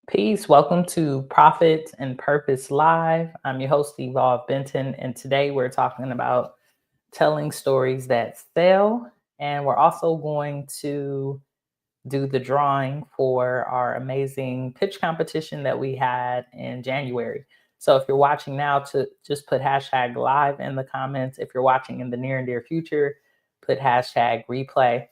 Peace. Welcome to Profit and Purpose Live. I'm your host, Evolve Benton, and today we're talking about telling stories that sell. And we're also going to do the drawing for our amazing pitch competition that we had in January. So if you're watching now, to just put hashtag live in the comments. If you're watching in the near and dear future, put hashtag replay.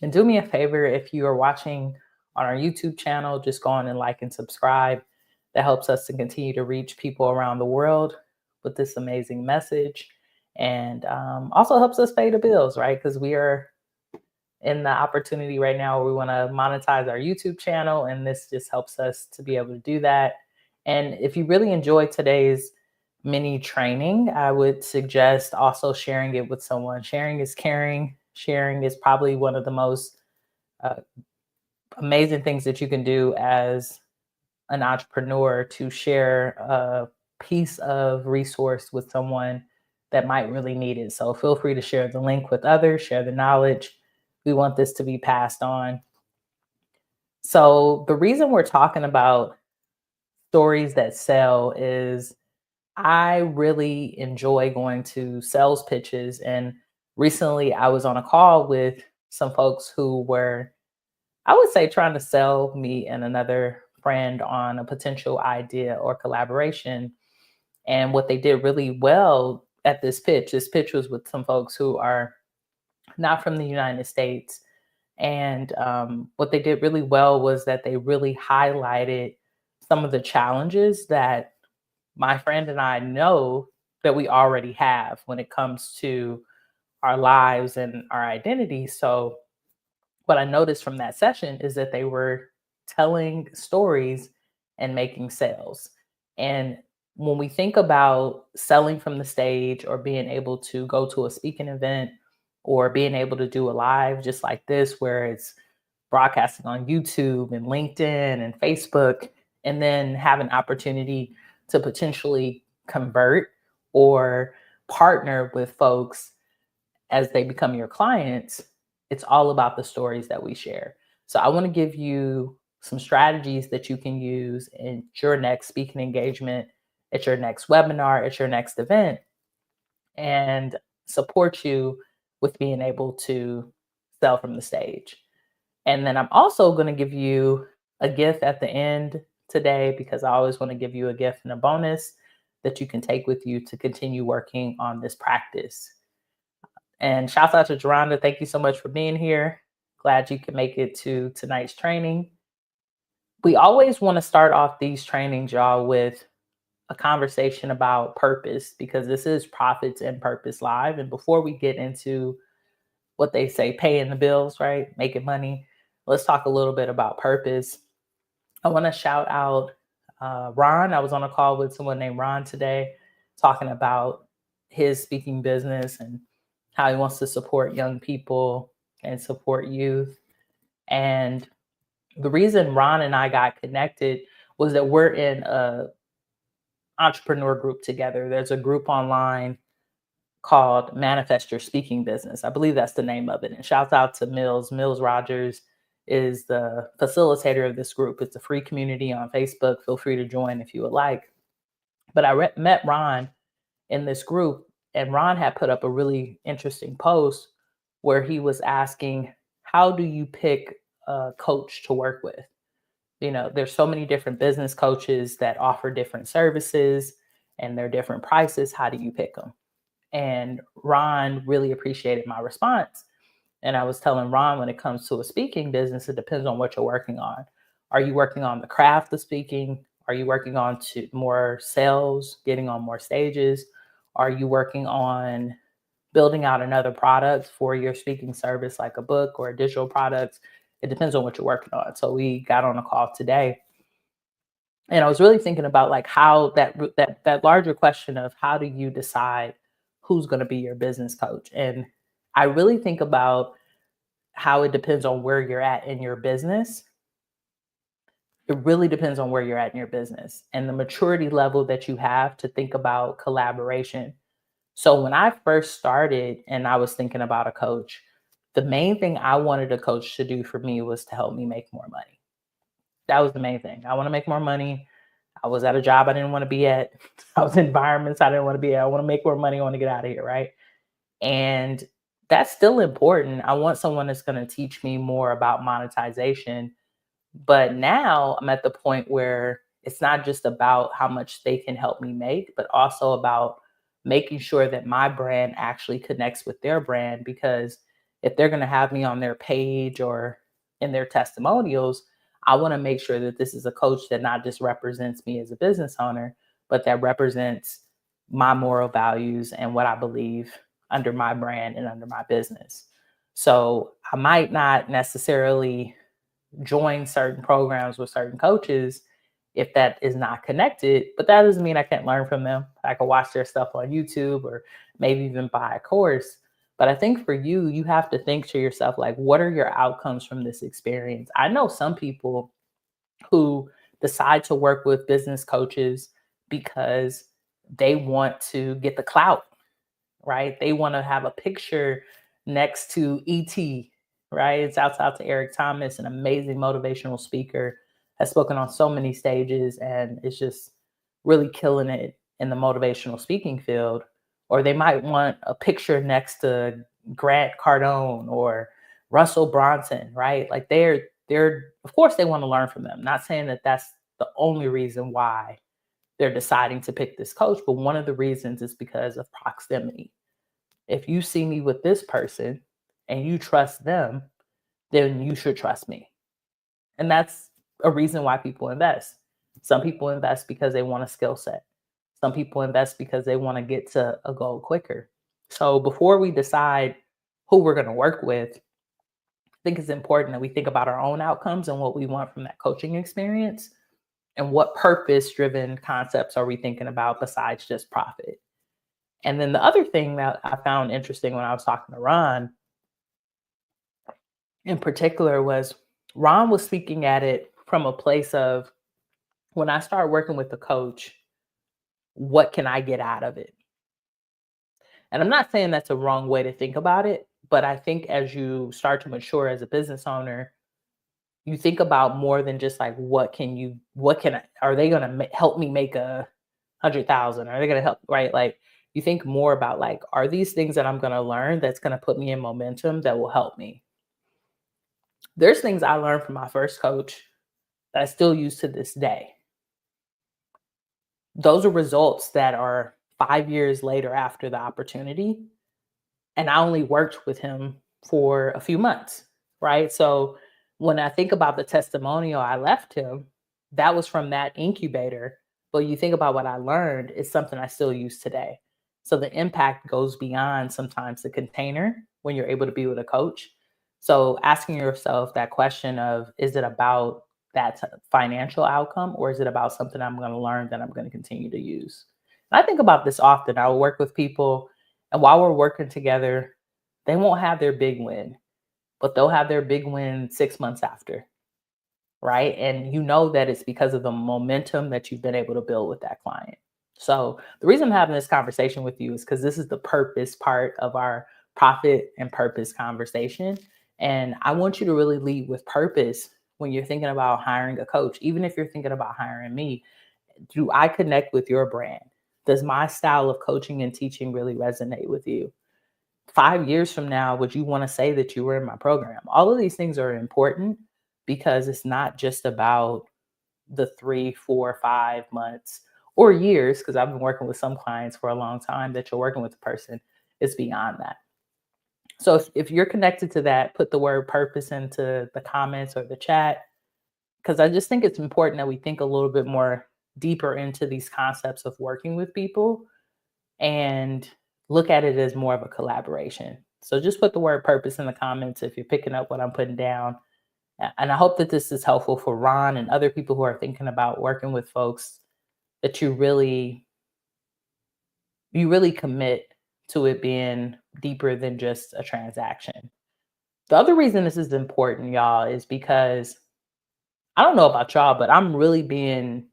And do me a favor, if you are watching on our YouTube channel, just go on and like and subscribe. That helps us to continue to reach people around the world with this amazing message. And also helps us pay the bills, right? Because we are in the opportunity right now where we want to monetize our YouTube channel. And this just helps us to be able to do that. And if you really enjoyed today's mini training, I would suggest also sharing it with someone. Sharing is caring. Sharing is probably one of the most uh, amazing things that you can do as an entrepreneur, to share a piece of resource with someone that might really need it. So feel free to share the link with others, share the knowledge. We want this to be passed on. So the reason we're talking about stories that sell is I really enjoy going to sales pitches. And recently I was on a call with some folks who were, I would say, trying to sell me and another friend on a potential idea or collaboration. And what they did really well at this pitch was with some folks who are not from the United States. And what they did really well was that they really highlighted some of the challenges that my friend and I know that we already have when it comes to our lives and our identity. So what I noticed from that session is that they were telling stories and making sales. And when we think about selling from the stage, or being able to go to a speaking event, or being able to do a live just like this, where it's broadcasting on YouTube and LinkedIn and Facebook, and then have an opportunity to potentially convert or partner with folks as they become your clients, it's all about the stories that we share. So I want to give you some strategies that you can use in your next speaking engagement, at your next webinar, at your next event, and support you with being able to sell from the stage. And then I'm also going to give you a gift at the end today, because I always want to give you a gift and a bonus that you can take with you to continue working on this practice. And shouts out to Geronda. Thank you so much for being here. Glad you could make it to tonight's training. We always want to start off these trainings, y'all, with a conversation about purpose, because this is Profits and Purpose Live. And before we get into what they say, paying the bills, right? Making money, let's talk a little bit about purpose. I want to shout out Ron. I was on a call with someone named Ron today, talking about his speaking business and how he wants to support young people and support youth. And the reason Ron and I got connected was that we're in a entrepreneur group together. There's a group online called Manifest Your Speaking Business. I believe that's the name of it. And shouts out to Mills. Mills Rogers is the facilitator of this group. It's a free community on Facebook. Feel free to join if you would like. But I met Ron in this group, and Ron had put up a really interesting post where he was asking, how do you pick a coach to work with? You know, there's so many different business coaches that offer different services and their different prices. How do you pick them? And Ron really appreciated my response. And I was telling Ron, when it comes to a speaking business, it depends on what you're working on. Are you working on the craft of speaking? Are you working on more sales, getting on more stages? Are you working on building out another product for your speaking service, like a book or a digital product? It depends on what you're working on. So we got on a call today, and I was really thinking about like how that larger question of how do you decide who's going to be your business coach? And I really think about how it depends on where you're at in your business. It really depends on where you're at in your business and the maturity level that you have to think about collaboration. So when I first started and I was thinking about a coach, the main thing I wanted a coach to do for me was to help me make more money. That was the main thing. I want to make more money. I was at a job I didn't want to be at. I was in environments I didn't want to be at. I want to make more money. I want to get out of here, right? And that's still important. I want someone that's going to teach me more about monetization. But now I'm at the point where it's not just about how much they can help me make, but also about making sure that my brand actually connects with their brand. Because if they're going to have me on their page or in their testimonials, I want to make sure that this is a coach that not just represents me as a business owner, but that represents my moral values and what I believe under my brand and under my business. So I might not necessarily join certain programs with certain coaches if that is not connected, but that doesn't mean I can't learn from them. I can watch their stuff on YouTube or maybe even buy a course. But I think for you, you have to think to yourself, like, what are your outcomes from this experience? I know some people who decide to work with business coaches because they want to get the clout, right? They want to have a picture next to ET, right? It's out to Eric Thomas, an amazing motivational speaker, has spoken on so many stages and is just really killing it in the motivational speaking field. Or they might want a picture next to Grant Cardone or Russell Bronson, right? Like they're of course they want to learn from them. Not saying that that's the only reason why they're deciding to pick this coach, but one of the reasons is because of proximity. If you see me with this person and you trust them, then you should trust me. And that's a reason why people invest. Some people invest because they want a skill set. Some people invest because they want to get to a goal quicker. So before we decide who we're going to work with, I think it's important that we think about our own outcomes and what we want from that coaching experience and what purpose driven concepts are we thinking about besides just profit. And then the other thing that I found interesting when I was talking to Ron in particular was Ron was speaking at it from a place of when I start working with the coach, what can I get out of it? And I'm not saying that's a wrong way to think about it, but I think as you start to mature as a business owner, you think about more than just like are they going to help me make 100,000? Are they going to help, right? Like you think more about like, are these things that I'm going to learn that's going to put me in momentum that will help me? There's things I learned from my first coach that I still use to this day. Those are results that are 5 years later after the opportunity. And I only worked with him for a few months, right? So when I think about the testimonial I left him, that was from that incubator. But you think about what I learned, it's something I still use today. So the impact goes beyond sometimes the container when you're able to be with a coach. So asking yourself that question of, is it about that financial outcome or is it about something I'm going to learn that I'm going to continue to use? And I think about this often. I will work with people, and while we're working together, they won't have their big win, but they'll have their big win 6 months after, right? And you know that it's because of the momentum that you've been able to build with that client. So the reason I'm having this conversation with you is because this is the purpose part of our profit and purpose conversation. And I want you to really lead with purpose when you're thinking about hiring a coach, even if you're thinking about hiring me. Do I connect with your brand? Does my style of coaching and teaching really resonate with you? 5 years from now, would you want to say that you were in my program? All of these things are important because it's not just about the 3, 4, 5 months or years, because I've been working with some clients for a long time that you're working with the person. It's beyond that. So if you're connected to that, put the word purpose into the comments or the chat, because I just think it's important that we think a little bit more deeper into these concepts of working with people and look at it as more of a collaboration. So just put the word purpose in the comments if you're picking up what I'm putting down. And I hope that this is helpful for Ron and other people who are thinking about working with folks, that you really commit to it being deeper than just a transaction. The other reason this is important, y'all, is because I don't know about y'all, but I'm being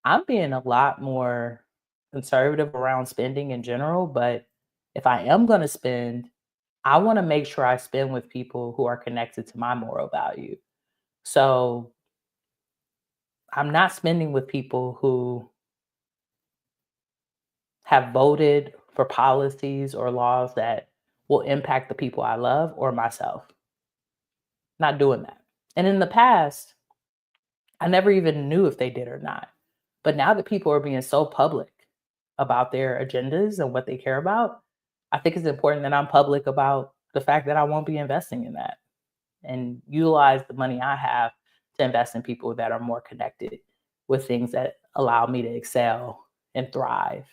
a lot more conservative around spending in general, but if I am going to spend, I want to make sure I spend with people who are connected to my moral value. So I'm not spending with people who have voted for policies or laws that will impact the people I love or myself. Not doing that. And in the past, I never even knew if they did or not. But now that people are being so public about their agendas and what they care about, I think it's important that I'm public about the fact that I won't be investing in that and utilize the money I have to invest in people that are more connected with things that allow me to excel and thrive.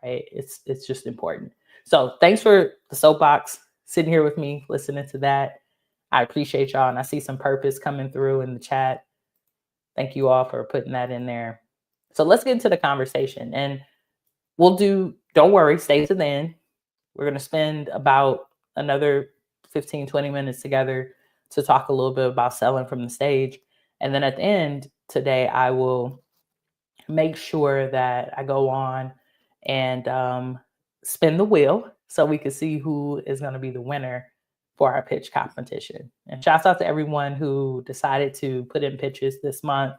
Right? It's just important. So thanks for the soapbox, sitting here with me, listening to that. I appreciate y'all, and I see some purpose coming through in the chat. Thank you all for putting that in there. So let's get into the conversation, and don't worry, stay to the end. We're going to spend about another 15, 20 minutes together to talk a little bit about selling from the stage. And then at the end today, I will make sure that I go on and spin the wheel so we can see who is going to be the winner for our pitch competition. And shouts out to everyone who decided to put in pitches this month.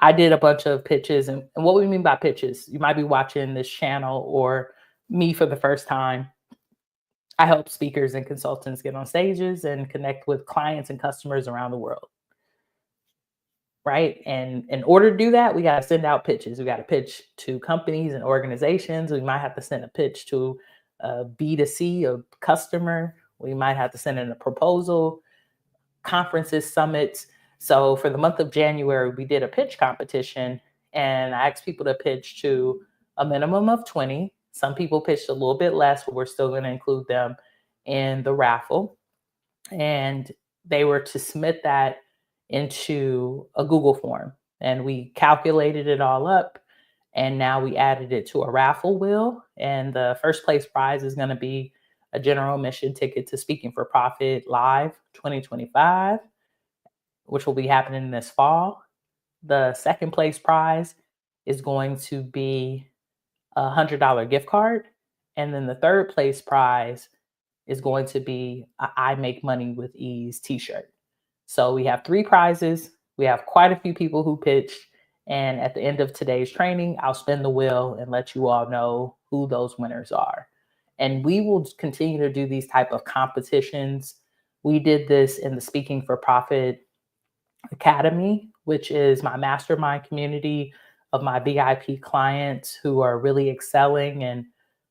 I did a bunch of pitches, and what we mean by pitches, you might be watching this channel or me for the first time. I help speakers and consultants get on stages and connect with clients and customers around the world. Right. And in order to do that, we got to send out pitches. We got to pitch to companies and organizations. We might have to send a pitch to a B2C, a customer. We might have to send in a proposal, conferences, summits. So for the month of January, we did a pitch competition, and I asked people to pitch to a minimum of 20. Some people pitched a little bit less, but we're still going to include them in the raffle. And they were to submit that into a Google form. And we calculated it all up. And now we added it to a raffle wheel. And the first place prize is going to be a general admission ticket to Speaking for Profit Live 2025, which will be happening this fall. The second place prize is going to be a $100 gift card. And then the third place prize is going to be a I Make Money with Ease t-shirt. So we have 3 prizes. We have quite a few people who pitched. And at the end of today's training, I'll spin the wheel and let you all know who those winners are. And we will continue to do these type of competitions. We did this in the Speaking for Profit Academy, which is my mastermind community of my VIP clients who are really excelling and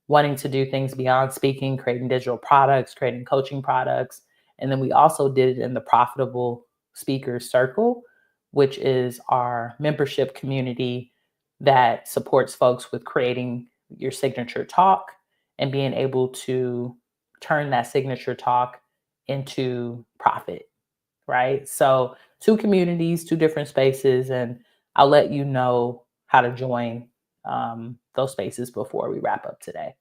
wanting to do things beyond speaking, creating digital products, creating coaching products. And then we also did it in the Profitable Speakers Circle, which is our membership community that supports folks with creating your signature talk and being able to turn that signature talk into profit, right? So 2 communities, 2 different spaces, and I'll let you know how to join those spaces before we wrap up today.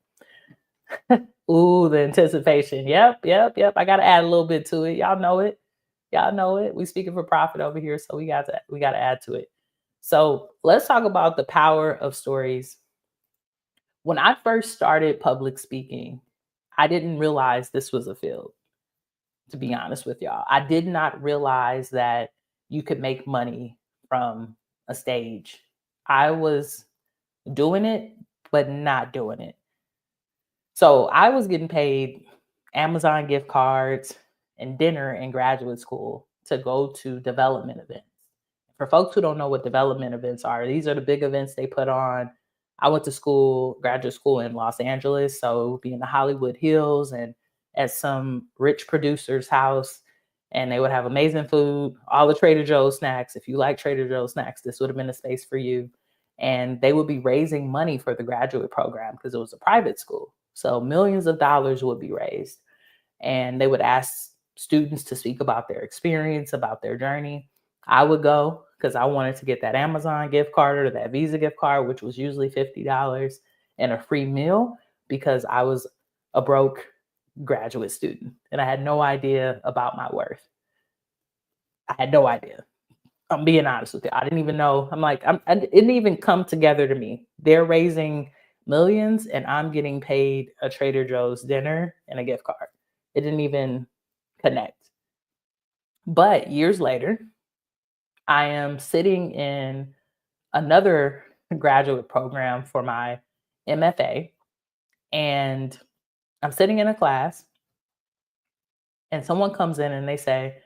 Ooh, the anticipation. Yep. I got to add a little bit to it. Y'all know it. We Speaking for Profit over here, so we got to add to it. So let's talk about the power of stories. When I first started public speaking, I didn't realize this was a field, to be honest with y'all. I did not realize that you could make money from a stage. I was doing it, but not doing it. So I was getting paid Amazon gift cards and dinner in graduate school to go to development events. For folks who don't know what development events are, these are the big events they put on. I went to graduate school in Los Angeles, so it would be in the Hollywood Hills and at some rich producer's house, and they would have amazing food, all the Trader Joe's snacks. If you like Trader Joe's snacks, this would have been a space for you. And they would be raising money for the graduate program because it was a private school. So millions of dollars would be raised. And they would ask students to speak about their experience, about their journey. I would go because I wanted to get that Amazon gift card or that Visa gift card, which was usually $50, and a free meal because I was a broke graduate student and I had no idea about my worth. I had no idea. I'm being honest with you. I didn't even know. It didn't even come together to me. They're raising millions and I'm getting paid a Trader Joe's dinner and a gift card. It didn't even connect. But years later, I am sitting in another graduate program for my MFA, and I'm sitting in a class, and someone comes in and they say,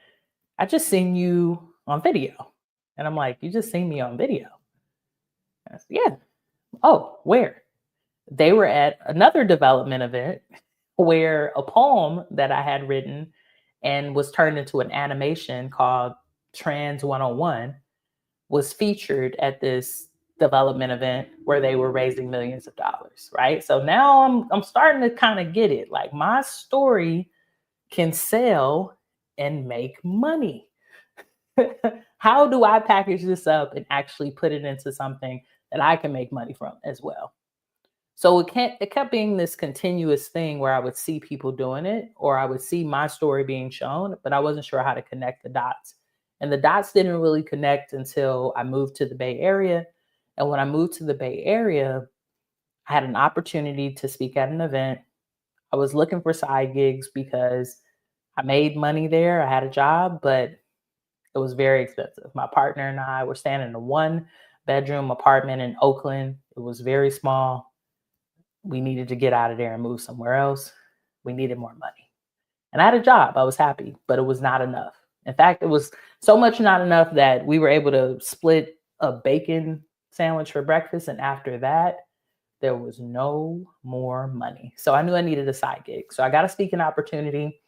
I just seen you on video. And I'm like, you just seen me on video? I said, yeah. Oh, where? They were at another development event where a poem that I had written and was turned into an animation called Trans 101 was featured at this development event where they were raising millions of dollars, right? So now I'm starting to kind of get it. Like my story can sell and make money. How do I package this up and actually put it into something that I can make money from as well? So it kept being this continuous thing where I would see people doing it or I would see my story being shown, but I wasn't sure how to connect the dots. And the dots didn't really connect until I moved to the Bay Area. And when I moved to the Bay Area, I had an opportunity to speak at an event. I was looking for side gigs because I made money there. I had a job, but it was very expensive. My partner and I were staying in a one bedroom apartment in Oakland. It was very small. We needed to get out of there and move somewhere else. We needed more money. And I had a job. I was happy, but it was not enough. In fact, it was so much not enough that we were able to split a bacon sandwich for breakfast. And after that, there was no more money. So I knew I needed a side gig. So I got a speaking opportunity.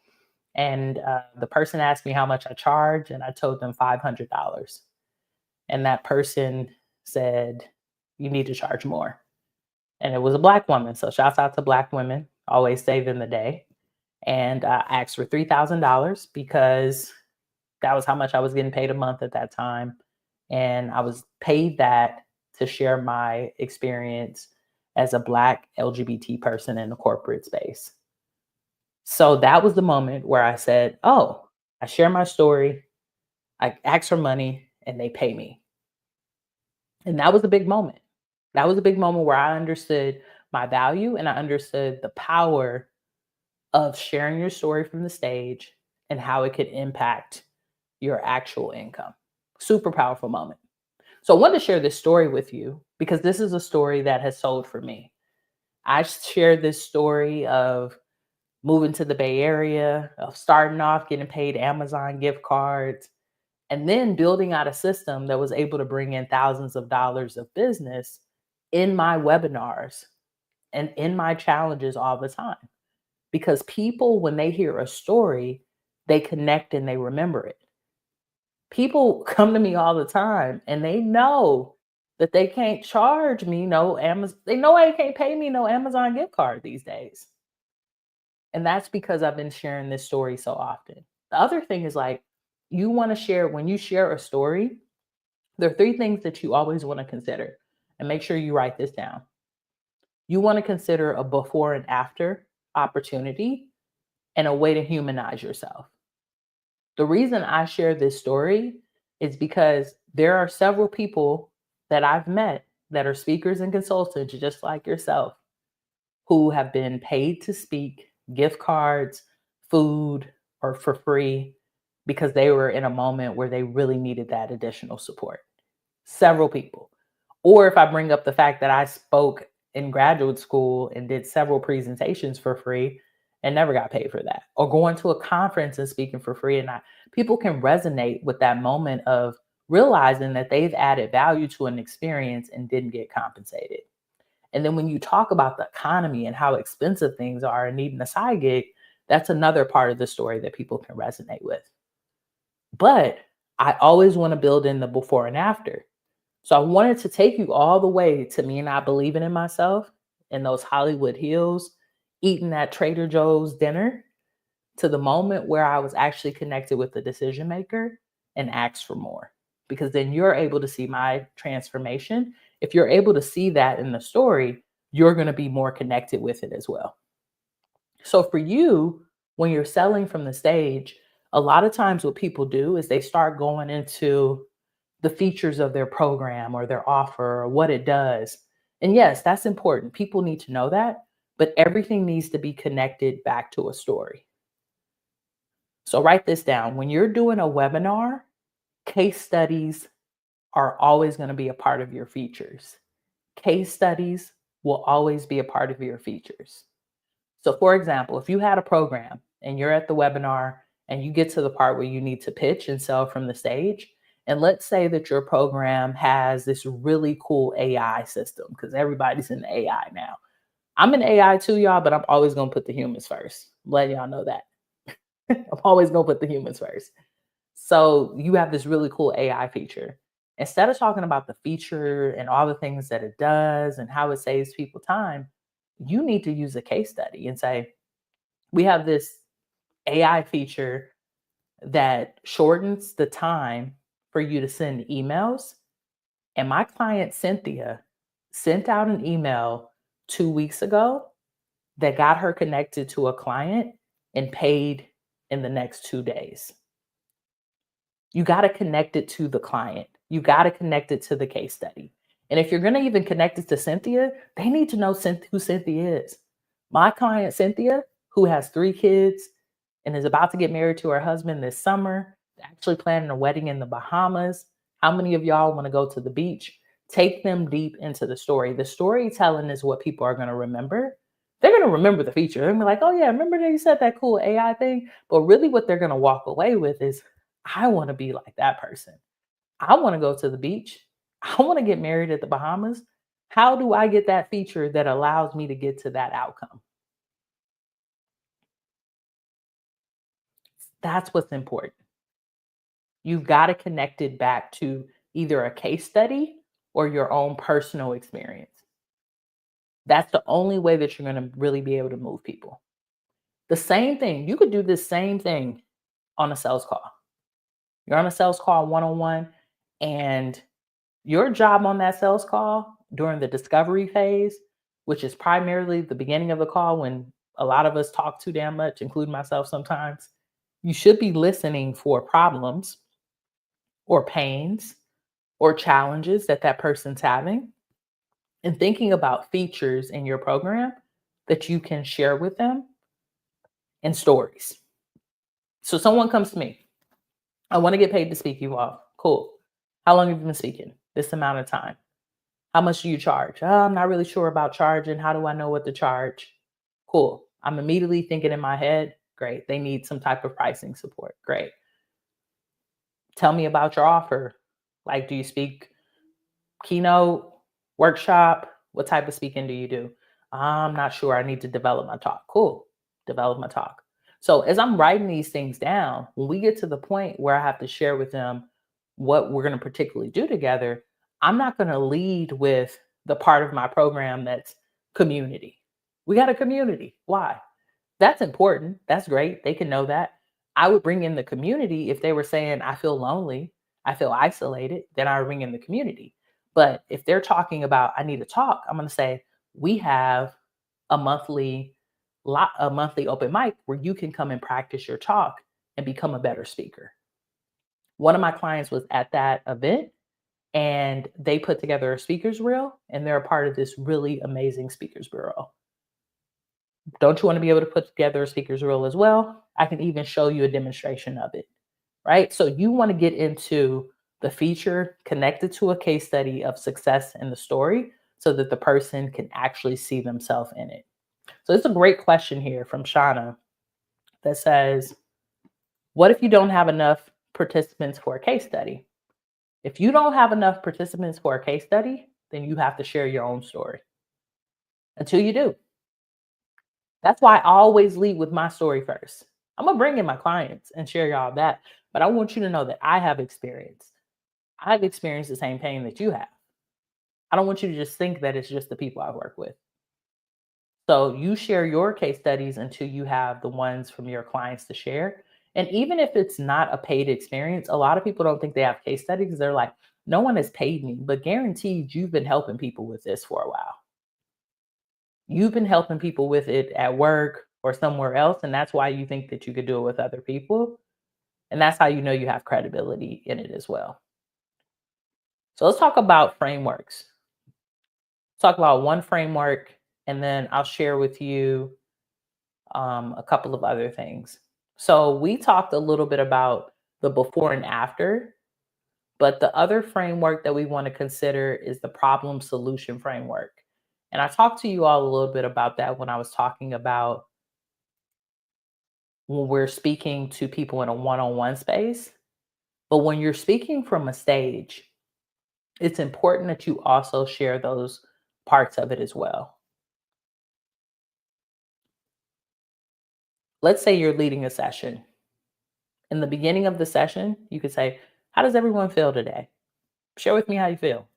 And the person asked me how much I charge. And I told them $500. And that person said, you need to charge more. And it was a Black woman. So shouts out to Black women, always saving the day. And I asked for $3,000 because that was how much I was getting paid a month at that time. And I was paid that to share my experience as a Black LGBT person in the corporate space. So that was the moment where I said, oh, I share my story, I ask for money, and they pay me. And that was a big moment. That was a big moment where I understood my value and I understood the power of sharing your story from the stage and how it could impact your actual income. Super powerful moment. So I wanted to share this story with you because this is a story that has sold for me. I shared this story of moving to the Bay Area, of starting off getting paid Amazon gift cards, and then building out a system that was able to bring in thousands of dollars of business in my webinars and in my challenges all the time. Because people, when they hear a story, they connect and they remember it. People come to me all the time and they know that they can't charge me no Amazon. They know they can't pay me no Amazon gift card these days. And that's because I've been sharing this story so often. The other thing is like, you want to share, when you share a story, there are three things that you always want to consider. And make sure you write this down. You want to consider a before and after opportunity and a way to humanize yourself. The reason I share this story is because there are several people that I've met that are speakers and consultants, just like yourself, who have been paid to speak, gift cards, food, or for free because they were in a moment where they really needed that additional support. Several people. Or if I bring up the fact that I spoke in graduate school and did several presentations for free and never got paid for that, or going to a conference and speaking for free, and people can resonate with that moment of realizing that they've added value to an experience and didn't get compensated. And then when you talk about the economy and how expensive things are and needing a side gig, that's another part of the story that people can resonate with. But I always want to build in the before and after. So I wanted to take you all the way to me not believing in myself in those Hollywood Hills, eating that Trader Joe's dinner, to the moment where I was actually connected with the decision maker and asked for more. Because then you're able to see my transformation. If you're able to see that in the story, you're going to be more connected with it as well. So for you, when you're selling from the stage, a lot of times what people do is they start going into the features of their program or their offer or what it does. And yes, that's important. People need to know that, but everything needs to be connected back to a story. So write this down. When you're doing a webinar, Case studies are always going to be a part of your features. Case studies will always be a part of your features. So, for example, if you had a program and you're at the webinar and you get to the part where you need to pitch and sell from the stage, and let's say that your program has this really cool AI system, because everybody's in AI now. I'm in AI too, y'all, but I'm always going to put the humans first. I'm letting y'all know that. I'm always going to put the humans first. So you have this really cool AI feature. Instead of talking about the feature and all the things that it does and how it saves people time, you need to use a case study and say, we have this AI feature that shortens the time for you to send emails. And my client, Cynthia, sent out an email 2 weeks ago that got her connected to a client and paid in the next 2 days. You got to connect it to the client. You got to connect it to the case study. And if you're going to even connect it to Cynthia, they need to know who Cynthia is. My client, Cynthia, who has 3 kids and is about to get married to her husband this summer, actually planning a wedding in the Bahamas. How many of y'all want to go to the beach? Take them deep into the story. The storytelling is what people are going to remember. They're going to remember the feature. They're going to be like, oh, yeah, remember that you said that cool AI thing? But really, what they're going to walk away with is, I want to be like that person. I want to go to the beach. I want to get married at the Bahamas. How do I get that feature that allows me to get to that outcome? That's what's important. You've got to connect it back to either a case study or your own personal experience. That's the only way that you're going to really be able to move people. The same thing, you could do this same thing on a sales call. You're on a sales call one on one, and your job on that sales call during the discovery phase, which is primarily the beginning of the call when a lot of us talk too damn much, including myself sometimes, you should be listening for problems or pains or challenges that that person's having and thinking about features in your program that you can share with them and stories. So someone comes to me, I want to get paid to speak, you all. Cool. How long have you been speaking? This amount of time. How much do you charge? Oh, I'm not really sure about charging. How do I know what to charge? Cool. I'm immediately thinking in my head, great. They need some type of pricing support. Great. Tell me about your offer. Like, do you speak keynote, workshop? What type of speaking do you do? I'm not sure. I need to develop my talk. Cool. Develop my talk. So as I'm writing these things down, when we get to the point where I have to share with them what we're going to particularly do together, I'm not going to lead with the part of my program that's community. We got a community. Why? That's important. That's great. They can know that. I would bring in the community if they were saying, I feel lonely, I feel isolated, then I would bring in the community. But if they're talking about, I need to talk, I'm going to say, we have a monthly a monthly open mic where you can come and practice your talk and become a better speaker. One of my clients was at that event and they put together a speakers reel and they're a part of this really amazing speakers bureau. Don't you want to be able to put together a speakers reel as well? I can even show you a demonstration of it, right? So you want to get into the feature connected to a case study of success in the story so that the person can actually see themselves in it. So it's a great question here from Shauna that says, what if you don't have enough participants for a case study? If you don't have enough participants for a case study, then you have to share your own story until you do. That's why I always lead with my story first. I'm going to bring in my clients and share y'all that, but I want you to know that I have experience. I've experienced the same pain that you have. I don't want you to just think that it's just the people I work with. So you share your case studies until you have the ones from your clients to share. And even if it's not a paid experience, a lot of people don't think they have case studies. They're like, no one has paid me, but guaranteed you've been helping people with this for a while. You've been helping people with it at work or somewhere else. And that's why you think that you could do it with other people. And that's how you know you have credibility in it as well. So let's talk about frameworks. Talk about one framework, and then I'll share with you a couple of other things. So we talked a little bit about the before and after But the other framework that we want to consider is the problem solution framework. And I talked to you all a little bit about that when I was talking about when we're speaking to people in a one on one space. But when you're speaking from a stage, it's important that you also share those parts of it as well. Let's say you're leading a session. In the beginning of the session, you could say, "How does everyone feel today? Share with me how you feel."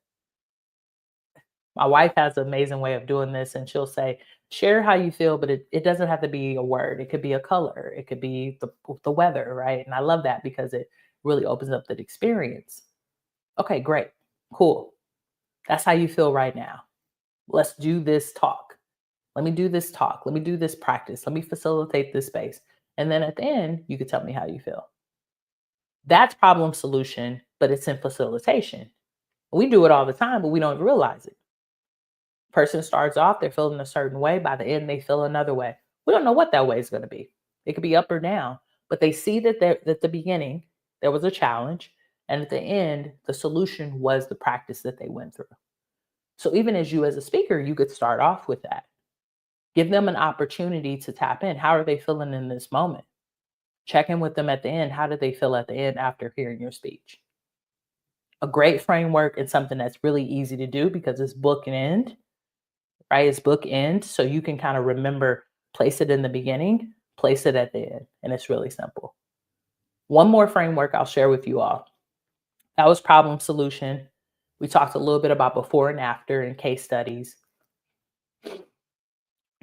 My wife has an amazing way of doing this, and she'll say, "Share how you feel," but it doesn't have to be a word. It could be a color. It could be the weather, right? And I love that because it really opens up that experience. Okay, great. Cool. That's how you feel right now. Let's do this talk. Let me do this talk. Let me do this practice. Let me facilitate this space. And then at the end, you could tell me how you feel. That's problem solution, but it's in facilitation. We do it all the time, but we don't realize it. Person starts off, they're feeling a certain way. By the end, they feel another way. We don't know what that way is going to be. It could be up or down, but they see that at the beginning, there was a challenge. And at the end, the solution was the practice that they went through. So even as you as a speaker, you could start off with that. Give them an opportunity to tap in. How are they feeling in this moment? Check in with them at the end. How did they feel at the end after hearing your speech? A great framework and something that's really easy to do because it's bookend, right? It's bookend. So you can kind of remember, place it in the beginning, place it at the end. And it's really simple. One more framework I'll share with you all. That was problem solution. We talked a little bit about before and after and case studies.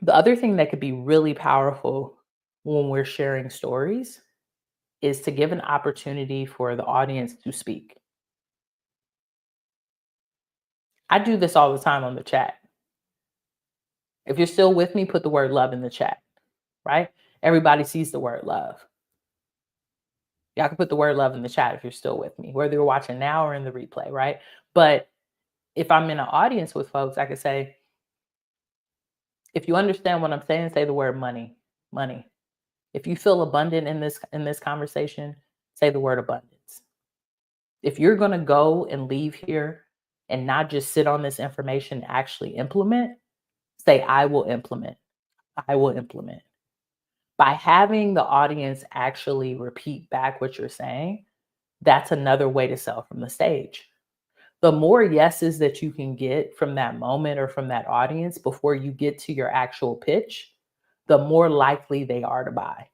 The other thing that could be really powerful when we're sharing stories is to give an opportunity for the audience to speak. I do this all the time on the chat. If you're still with me, put the word love in the chat, right? Everybody sees the word love. Y'all can put the word love in the chat if you're still with me, whether you're watching now or in the replay, right? But if I'm in an audience with folks, I could say, if you understand what I'm saying, say the word money, money. If you feel abundant in this conversation, say the word abundance. If you're going to go and leave here and not just sit on this information, actually implement, say, I will implement. I will implement. By having the audience actually repeat back what you're saying, that's another way to sell from the stage. The more yeses that you can get from that moment or from that audience before you get to your actual pitch, the more likely they are to buy.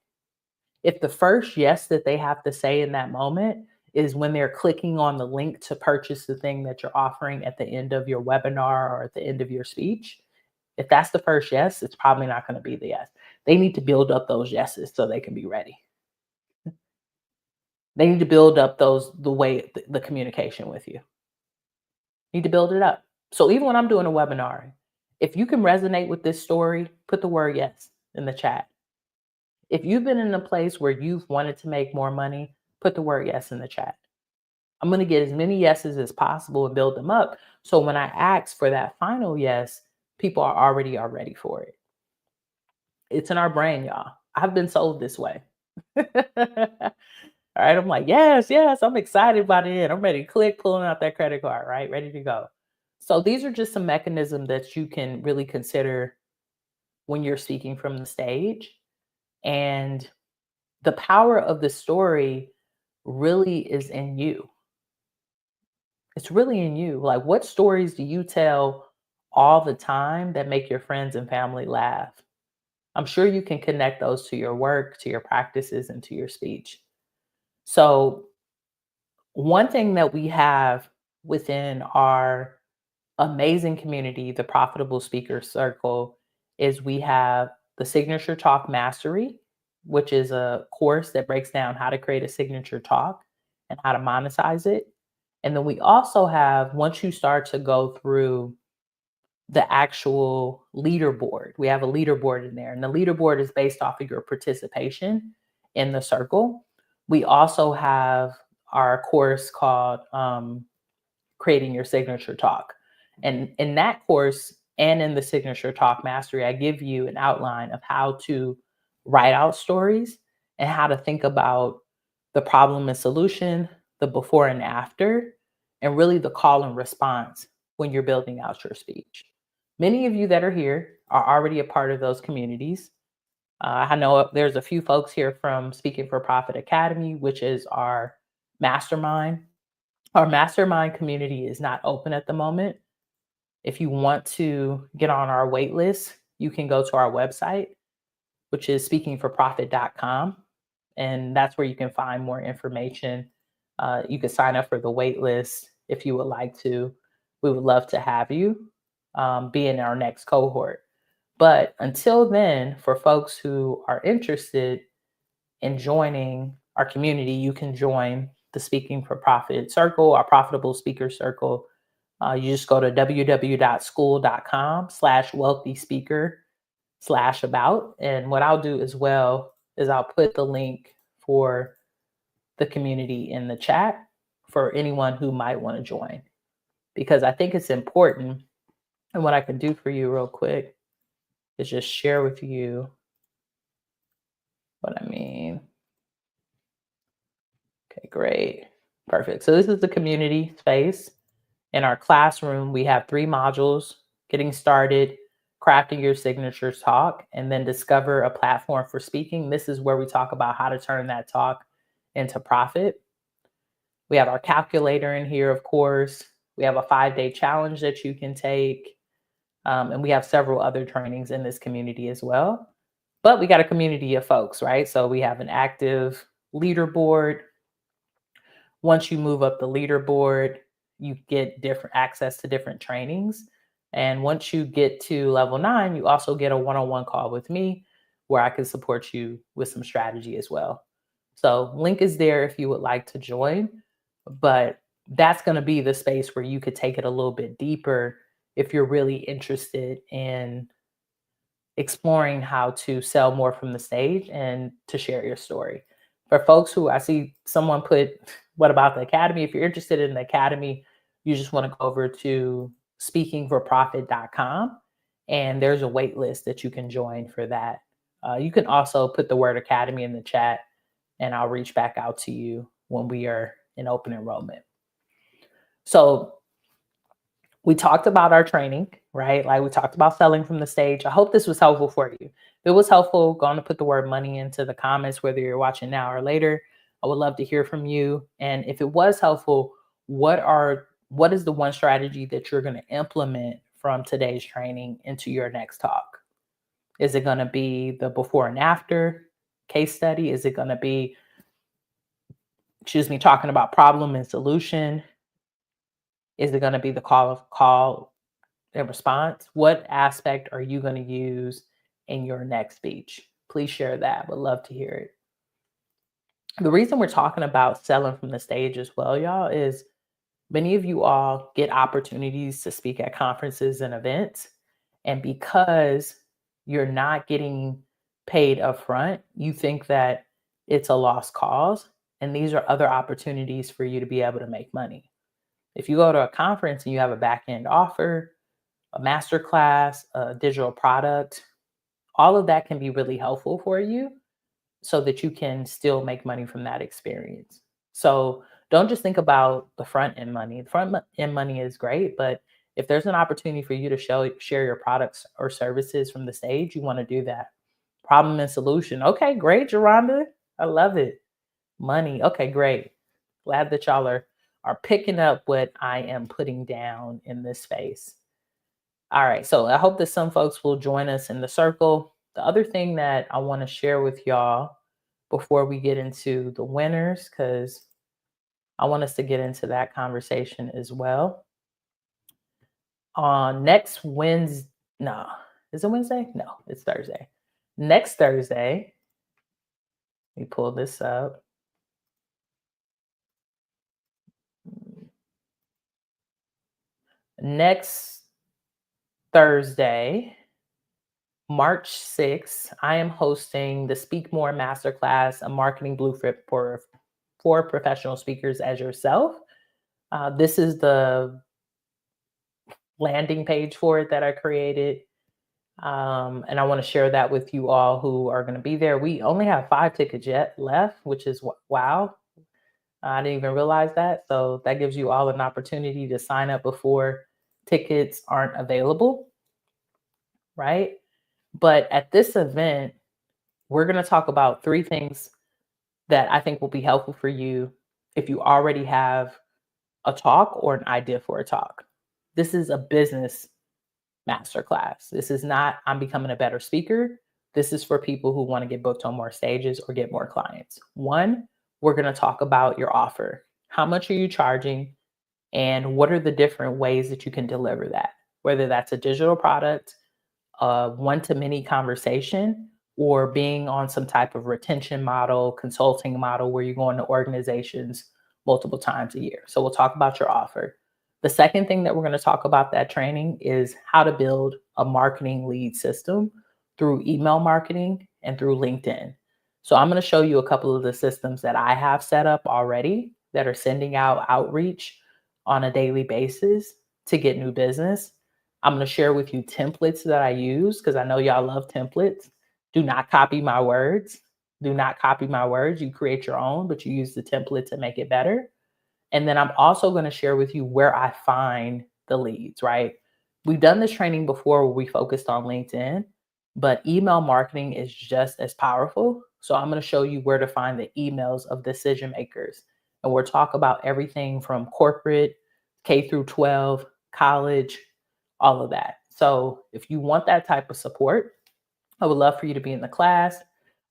If the first yes that they have to say in that moment is when they're clicking on the link to purchase the thing that you're offering at the end of your webinar or at the end of your speech, if that's the first yes, it's probably not going to be the yes. They need to build up those yeses so they can be ready. They need to build up the communication with you. Need to build it up. So even when I'm doing a webinar, if you can resonate with this story, put the word yes in the chat. If you've been in a place where you've wanted to make more money, put the word yes in the chat. I'm going to get as many yeses as possible and build them up. So when I ask for that final yes, people are ready for it. It's in our brain, y'all. I've been sold this way. All right. I'm like, yes, yes. I'm excited about it. I'm ready to click, pulling out that credit card, right? Ready to go. So these are just some mechanisms that you can really consider when you're speaking from the stage. And the power of the story really is in you. It's really in you. Like, what stories do you tell all the time that make your friends and family laugh? I'm sure you can connect those to your work, to your practices, and to your speech. So, one thing that we have within our amazing community, the Profitable Speaker Circle, is we have the Signature Talk Mastery, which is a course that breaks down how to create a signature talk and how to monetize it. And then we also have, once you start to go through the actual leaderboard, we have a leaderboard in there. And the leaderboard is based off of your participation in the circle. We also have our course called Creating Your Signature Talk. And in that course and in the Signature Talk Mastery, I give you an outline of how to write out stories and how to think about the problem and solution, the before and after, and really the call and response when you're building out your speech. Many of you that are here are already a part of those communities. I know there's a few folks here from Speaking for Profit Academy, which is our mastermind. Our mastermind community is not open at the moment. If you want to get on our wait list, you can go to our website, which is speakingforprofit.com. And that's where you can find more information. You can sign up for the wait list if you would like to. We would love to have you be in our next cohort. But until then, for folks who are interested in joining our community, you can join the Speaking for Profit Circle, our Profitable Speaker Circle. You just go to www.school.com/wealthy speaker/about. And what I'll do as well is I'll put the link for the community in the chat for anyone who might want to join, because I think it's important. And what I can do for you real quick is just share with you what I mean. Okay, great. Perfect. So this is the community space. In our classroom, we have 3 modules: getting started, crafting your signature talk, and then discover a platform for speaking. This is where we talk about how to turn that talk into profit. We have our calculator in here, of course. We have a 5-day challenge that you can take. And we have several other trainings in this community as well. But we got a community of folks, right? So we have an active leaderboard. Once you move up the leaderboard, you get different access to different trainings. And once you get to level 9, you also get a one-on-one call with me where I can support you with some strategy as well. So link is there if you would like to join, but that's going to be the space where you could take it a little bit deeper if you're really interested in exploring how to sell more from the stage and to share your story. For folks who, I see someone put, what about the academy? If you're interested in the academy, you just want to go over to speakingforprofit.com, and there's a wait list that you can join for that. You can also put the word academy in the chat, and I'll reach back out to you when we are in open enrollment. So we talked about our training, right? Like we talked about selling from the stage. I hope this was helpful for you. If it was helpful, go on to put the word money into the comments, whether you're watching now or later. I would love to hear from you. And if it was helpful, what is the one strategy that you're going to implement from today's training into your next talk? Is it going to be the before and after case study? Is it going to be, talking about problem and solution? Is it going to be the call and response? What aspect are you going to use in your next speech? Please share that. Would love to hear it. The reason we're talking about selling from the stage as well, y'all, is many of you all get opportunities to speak at conferences and events. And because you're not getting paid upfront, you think that it's a lost cause. And these are other opportunities for you to be able to make money. If you go to a conference and you have a back-end offer, a masterclass, a digital product, all of that can be really helpful for you so that you can still make money from that experience. So don't just think about the front end money. The front end money is great, but if there's an opportunity for you to share your products or services from the stage, you want to do that. Problem and solution. Okay, great, Geronda. I love it. Money. Okay, great. Glad that y'all are picking up what I am putting down in this space. All right, so I hope that some folks will join us in the circle. The other thing that I want to share with y'all before we get into the winners, because I want us to get into that conversation as well. On next Wednesday, no, is it Wednesday? No, it's Thursday. Next Thursday, let me pull this up. Next Thursday, March 6th, I am hosting the Speak More Masterclass, a marketing blueprint for professional speakers as yourself. This is the landing page for it that I created. And I want to share that with you all who are going to be there. We only have 5 tickets yet left, which is wow. I didn't even realize that. So that gives you all an opportunity to sign up before tickets aren't available, right? But at this event, we're going to talk about three things that I think will be helpful for you if you already have a talk or an idea for a talk. This is a business masterclass. This is not, I'm becoming a better speaker. This is for people who want to get booked on more stages or get more clients. One, we're going to talk about your offer. How much are you charging? And what are the different ways that you can deliver that? Whether that's a digital product, a one to many conversation, or being on some type of retention model, consulting model where you're going to organizations multiple times a year. So we'll talk about your offer. The second thing that we're going to talk about that training is how to build a marketing lead system through email marketing and through LinkedIn. So I'm going to show you a couple of the systems that I have set up already that are sending out outreach on a daily basis to get new business. I'm going to share with you templates that I use because I know y'all love templates. Do not copy my words. Do not copy my words. You create your own, but you use the template to make it better. And then I'm also going to share with you where I find the leads, right? We've done this training before where we focused on LinkedIn, but email marketing is just as powerful. So I'm going to show you where to find the emails of decision makers. And we'll talk about everything from corporate, K through 12, college, all of that. So if you want that type of support, I would love for you to be in the class.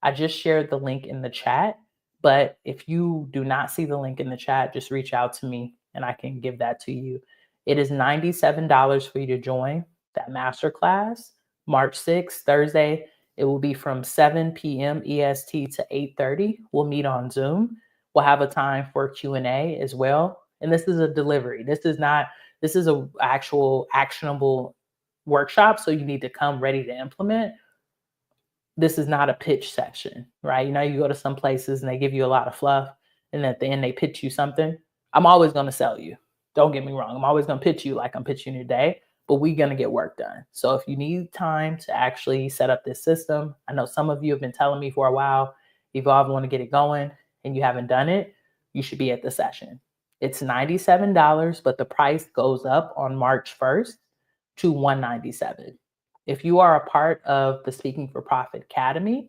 I just shared the link in the chat, but if you do not see the link in the chat, just reach out to me and I can give that to you. It is $97 for you to join that masterclass, March 6th, Thursday. It will be from 7 p.m. EST to 8:30. We'll meet on Zoom. We'll have a time for Q&A as well. And this is a delivery. This is a actual actionable workshop. So you need to come ready to implement. This is not a pitch session, right? You know, you go to some places and they give you a lot of fluff and at the end they pitch you something. I'm always going to sell you. Don't get me wrong. I'm always going to pitch you like I'm pitching your day, but we're going to get work done. So if you need time to actually set up this system, I know some of you have been telling me for a while, Evolve want to get it going and you haven't done it, you should be at the session. It's $97, but the price goes up on March 1st to $197. If you are a part of the Speaking for Profit Academy,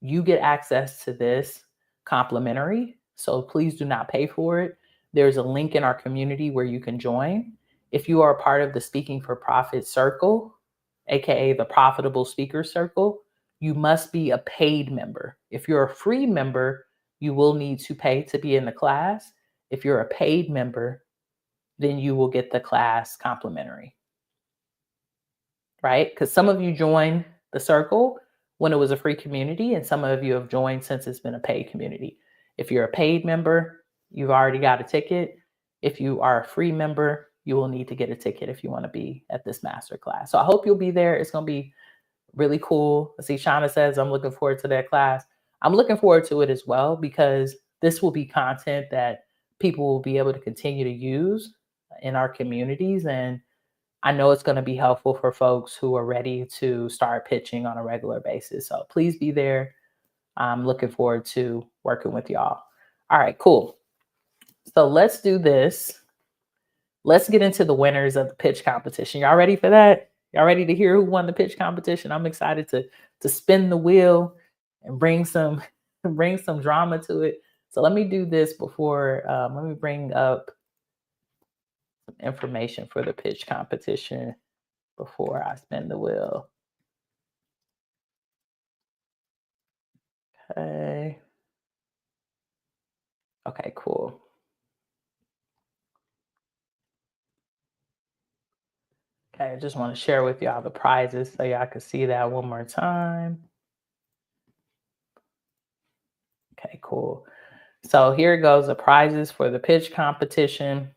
you get access to this complimentary. So please do not pay for it. There's a link in our community where you can join. If you are a part of the Speaking for Profit Circle, AKA the Profitable Speaker Circle, you must be a paid member. If you're a free member, you will need to pay to be in the class. If you're a paid member, then you will get the class complimentary. Right? Because some of you joined the circle when it was a free community, and some of you have joined since it's been a paid community. If you're a paid member, you've already got a ticket. If you are a free member, you will need to get a ticket if you want to be at this masterclass. So I hope you'll be there. It's going to be really cool. I see Shauna says, I'm looking forward to that class. I'm looking forward to it as well because this will be content that people will be able to continue to use in our communities. And I know it's going to be helpful for folks who are ready to start pitching on a regular basis. So please be there. I'm looking forward to working with y'all. All right, cool. So let's do this. Let's get into the winners of the pitch competition. Y'all ready for that? Y'all ready to hear who won the pitch competition? I'm excited to spin the wheel and bring some drama to it. So let me do this before. Let me bring up some information for the pitch competition before I spin the wheel. Okay. Okay, cool. Okay, I just want to share with y'all the prizes so y'all can see that one more time. Okay, cool. So here goes the prizes for the pitch competition.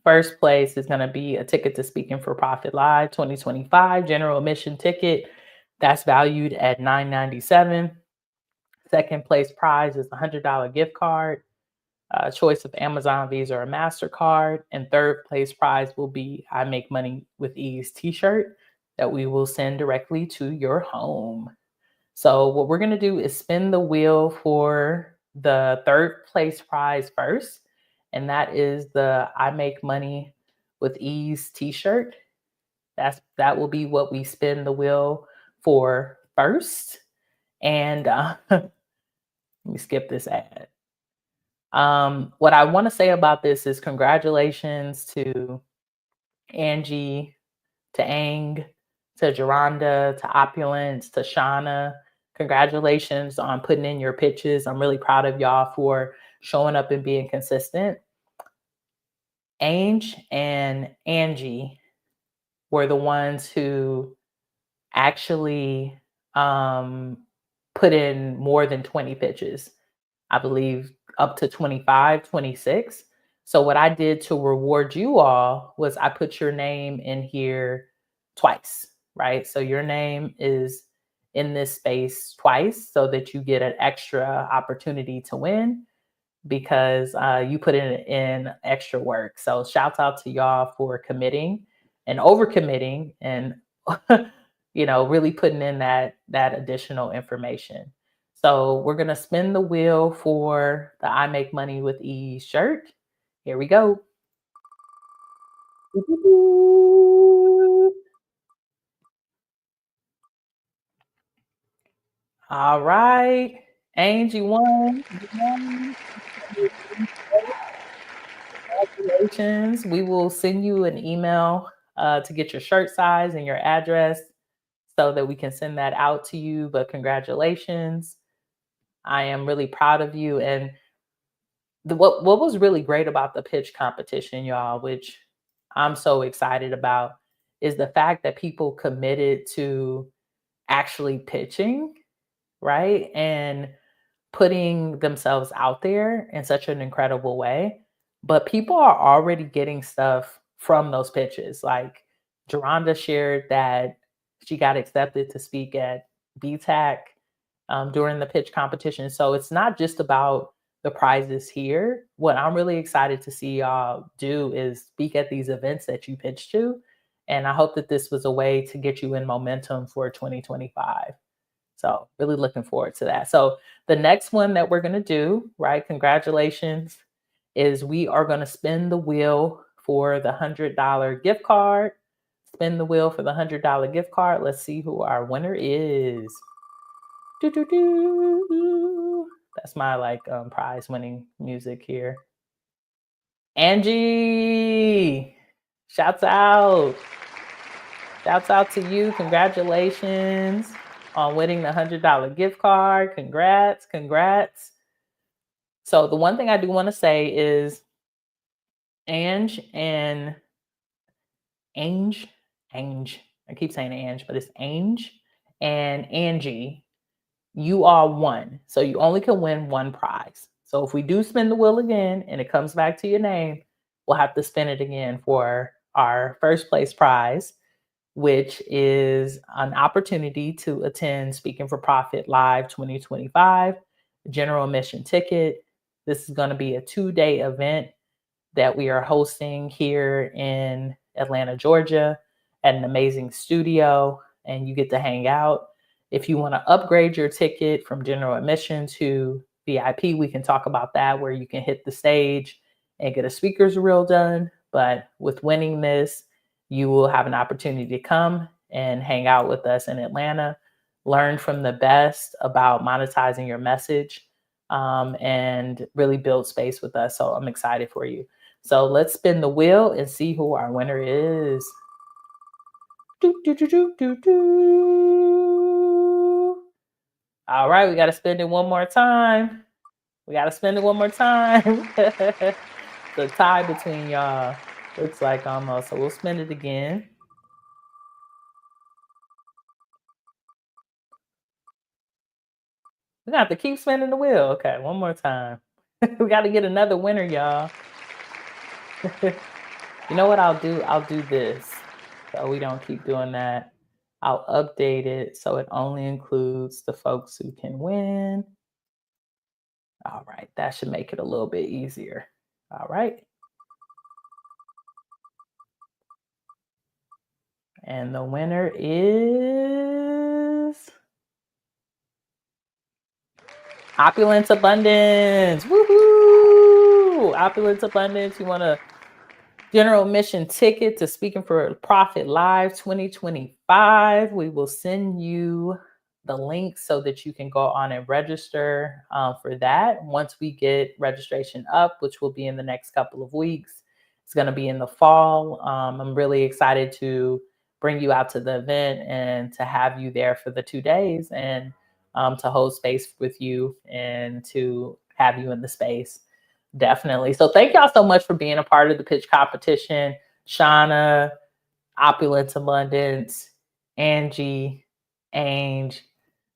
First place is going to be a ticket to Speaking for Profit Live 2025 general admission ticket. That's valued at $997. Second place prize is a $100 gift card. Choice of Amazon, Visa, or MasterCard. And third place prize will be I Make Money with Ease t-shirt that we will send directly to your home. So what we're going to do is spin the wheel for the third place prize first, and that is the I Make Money with Ease t-shirt. That will be what we spin the wheel for first. And let me skip this ad. What I want to say about this is congratulations to Angie, to Ang, to Geronda, to Opulence, to Shauna. Congratulations on putting in your pitches. I'm really proud of y'all for showing up and being consistent. Ange and Angie were the ones who actually put in more than 20 pitches. I believe up to 25, 26. So what I did to reward you all was I put your name in here twice, right? So your name is in this space twice so that you get an extra opportunity to win because you put in extra work. So shouts out to y'all for committing and overcommitting and really putting in that additional information. So we're gonna spin the wheel for the I Make Money with Ease shirt. Here we go. All right. Angie won. You won. Congratulations. We will send you an email to get your shirt size and your address so that we can send that out to you. But congratulations. I am really proud of you. And what was really great about the pitch competition, y'all, which I'm so excited about, is the fact that people committed to actually pitching, right? And putting themselves out there in such an incredible way. But people are already getting stuff from those pitches. Like Geronda shared that she got accepted to speak at BTAC during the pitch competition. So it's not just about the prizes here. What I'm really excited to see y'all do is speak at these events that you pitched to. And I hope that this was a way to get you in momentum for 2025. So really looking forward to that. So the next one that we're going to do, right? Congratulations, is we are going to spin the wheel for the $100 gift card. Spin the wheel for the $100 gift card. Let's see who our winner is. Doo-doo-doo. That's my prize winning music here. Angie, shouts out. Shouts out to you. Congratulations on winning the $100 gift card. Congrats. Congrats. So the one thing I do want to say is Ange and Ange, Ange. I keep saying Ange, but it's Ange and Angie. You all won. So you only can win one prize. So if we do spin the wheel again and it comes back to your name, we'll have to spin it again for our first place prize, which is an opportunity to attend Speaking for Profit Live 2025, general admission ticket. This is going to be a 2-day event that we are hosting here in Atlanta, Georgia, at an amazing studio, and you get to hang out. If you want to upgrade your ticket from general admission to VIP, we can talk about that, where you can hit the stage and get a speaker's reel done. But with winning this, you will have an opportunity to come and hang out with us in Atlanta, learn from the best about monetizing your message, and really build space with us. So I'm excited for you. So let's spin the wheel and see who our winner is. Do, do, do, do, do, do. All right, we got to spin it one more time. We got to spin it one more time. The tie between y'all looks like almost. So we'll spin it again. We got to keep spinning the wheel. Okay, one more time. We got to get another winner, y'all. You know what I'll do? I'll do this so we don't keep doing that. I'll update it so it only includes the folks who can win. All right, that should make it a little bit easier. All right. And the winner is Opulence Abundance. Woohoo! Opulence Abundance. You want a general admission ticket to Speaking for Profit Live 2025. We will send you the link so that you can go on and register for that. Once we get registration up, which will be in the next couple of weeks, it's going to be in the fall. I'm really excited to bring you out to the event and to have you there for the 2 days and to hold space with you and to have you in the space. Definitely. So thank y'all so much for being a part of the pitch competition. Shauna, Opulence Abundance, Angie, Ange,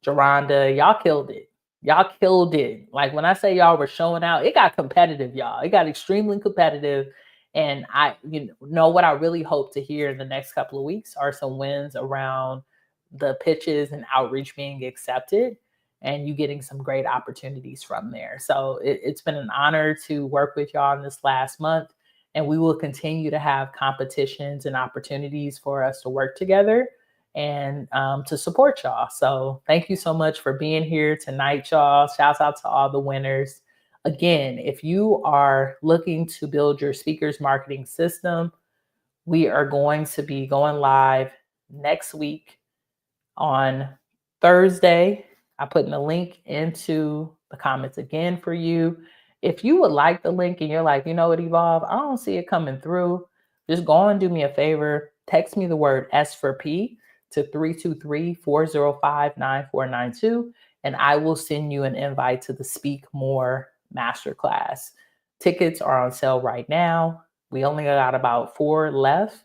Geronda, y'all killed it. Y'all killed it. Like when I say y'all were showing out, it got competitive, y'all. It got extremely competitive. And I, know what I really hope to hear in the next couple of weeks are some wins around the pitches and outreach being accepted and you getting some great opportunities from there. So it's been an honor to work with y'all in this last month. And we will continue to have competitions and opportunities for us to work together and to support y'all. So thank you so much for being here tonight, y'all. Shouts out to all the winners. Again, if you are looking to build your speakers marketing system, we are going to be going live next week on Thursday. I put in a link into the comments again for you. If you would like the link and you're like, you know what, Evolve, I don't see it coming through, just go and do me a favor. Text me the word S for P to 323-405-9492, and I will send you an invite to the Speak More Masterclass. Tickets are on sale right now. We only got about 4 left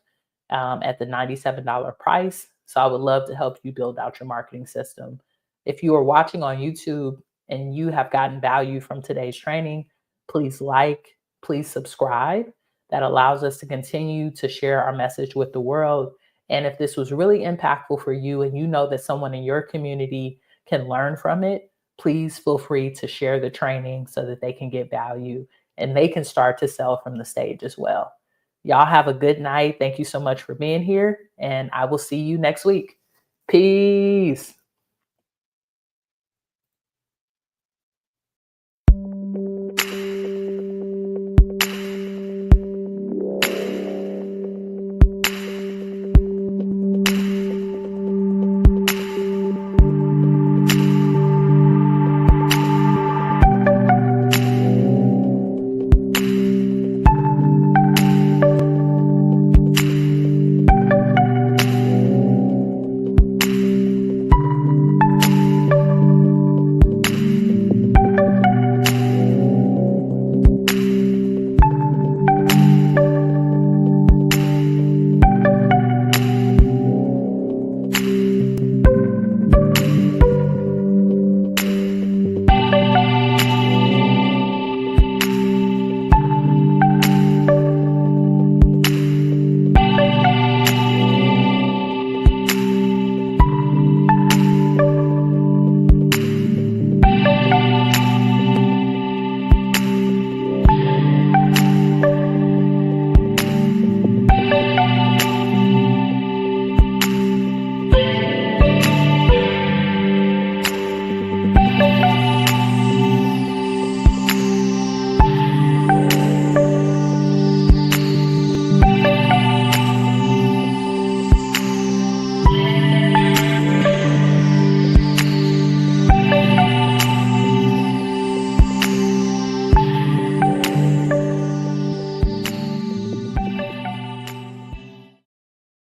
at the $97 price. So I would love to help you build out your marketing system. If you are watching on YouTube and you have gotten value from today's training, please like, please subscribe. That allows us to continue to share our message with the world. And if this was really impactful for you and you know that someone in your community can learn from it, please feel free to share the training so that they can get value and they can start to sell from the stage as well. Y'all have a good night. Thank you so much for being here, and I will see you next week. Peace.